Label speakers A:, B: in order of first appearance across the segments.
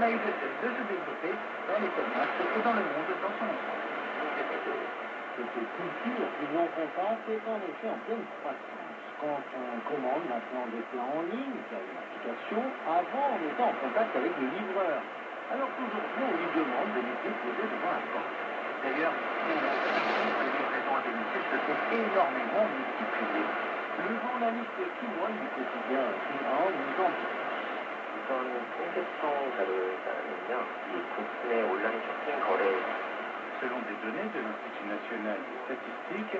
A: a eu de cesse de se développer dans les commerces et dans le monde dans son ensemble.
B: Cette culture du non-contact est en effet en pleine croissance. Quand on commande maintenant des plats en ligne, via une application, avant on était en contact avec le livreur. Alors qu'aujourd'hui on lui demande de laisser poser devant la porte.
A: D'ailleurs, les livraisons à domicile se sont énormément multipliées. Le journaliste Kim Won du quotidien Shinhan nous en dit.
C: 우선 통계청 자료에 따르면요, 이 국내 온라인 쇼핑 거래.
D: Selon des données de l'Institut national des statistiques,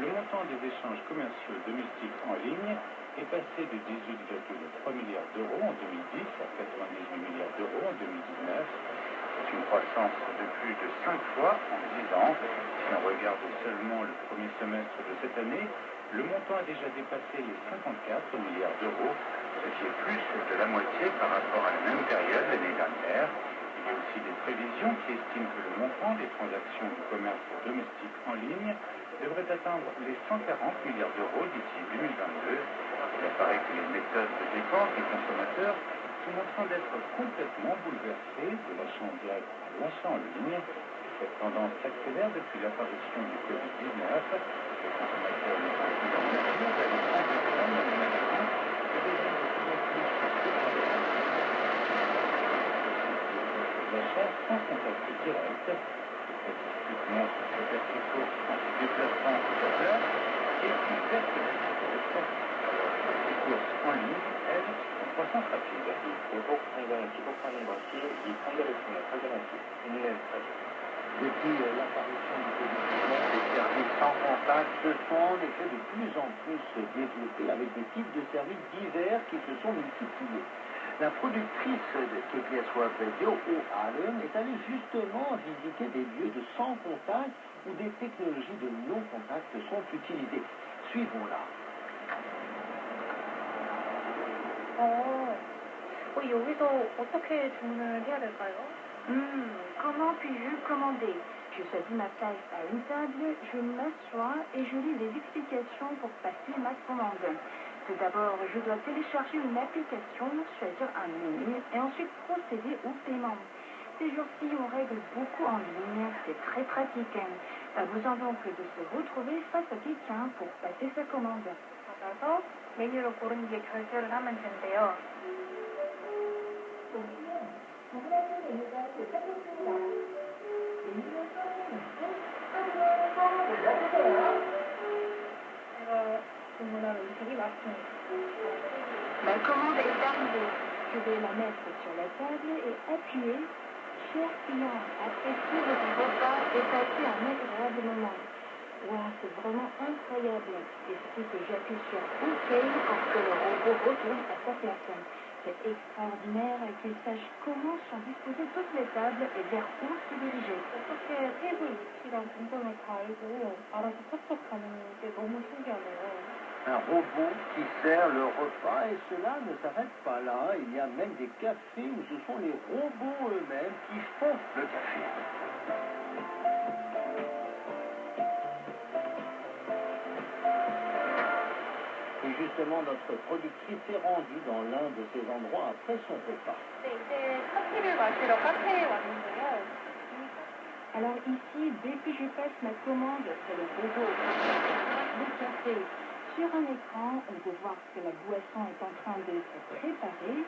D: le montant des échanges commerciaux domestiques en ligne est passé de 18,3 milliards d'euros en 2010 à 98 milliards d'euros en 2019. C'est une croissance de plus de 5 fois en 10 ans. Si on regarde seulement le premier semestre de cette année, le montant a déjà dépassé les 54 milliards d'euros, ce qui est plus de la moitié par rapport à la même période l'année dernière. Il y a aussi des prévisions qui estiment que le montant des transactions du commerce domestique en ligne devrait atteindre les 140 milliards d'euros d'ici 2022. Il apparaît que les méthodes de dépense des consommateurs sont en train d'être complètement bouleversées de l'achat en direct à l'achat en ligne. Cette tendance s'accélère depuis l'apparition du Covid-19. Les consommateurs ne sont plus en mesure d'aller prendre soin dans les magasins et deviennent de plus en plus d'achat sans contact direct. Les statistiques montrent que cette course en se déplaçant sur place est plus vertueuse que le sport. Les courses en ligne, elles, sont en croissance rapide.
C: 고속 성장을 지속하는 것이 이 통계를 통해 확인할 수 있는 사실입니다.
B: Depuis l'apparition du Covid-19, les services sans contact se sont en effet de plus en plus développés avec des types de services divers qui se sont multipliés. La productrice de KBS World Radio, Oh Allen, est allée justement visiter des lieux de sans contact où des technologies de non-contact sont utilisées. Suivons-la.
E: 여기서 어떻게 주문을 해야 될까요?
F: Comment puis-je commander? Je choisis ma place à une table, je m'assois et je lis les explications pour passer ma commande. Tout d'abord, je dois télécharger une application, choisir un menu et ensuite procéder au paiement. Ces jours-ci, on règle beaucoup en ligne, c'est très pratique. Pas besoin donc de se retrouver face à quelqu'un pour passer sa commande.
E: 받아서 메뉴를 고른 뒤에 결제를 하면 된대요. 제가 주문한 음식이 맞습니다.
F: Ma commande est arrivée. Je vais la mettre sur la table et appuyer. Cher client, appréciez votre repas et passez un agréable moment. Wow, c'est vraiment incroyable. Il suffit que j'appuie sur OK pour que le robot retourne à sa place. C'est extraordinaire qu'il sache comment sont disposées toutes les tables et vers où se diriger.
E: 어떻게 테이블 위치랑 동선을 다 알고 알아서 척척하는 게 너무 신기하네요.
B: Un robot qui sert le repas et cela ne s'arrête pas là. Il y a même des cafés où ce sont les robots eux-mêmes qui font le café. Et justement, notre productrice est rendue dans l'un de ces endroits après son repas.
E: 네, 이제 커피를 마시러 카페에 왔는데요.
F: Alors ici, dès que je passe ma commande sur le robot de café, sur un écran, on peut voir que la boisson est en train de se préparer.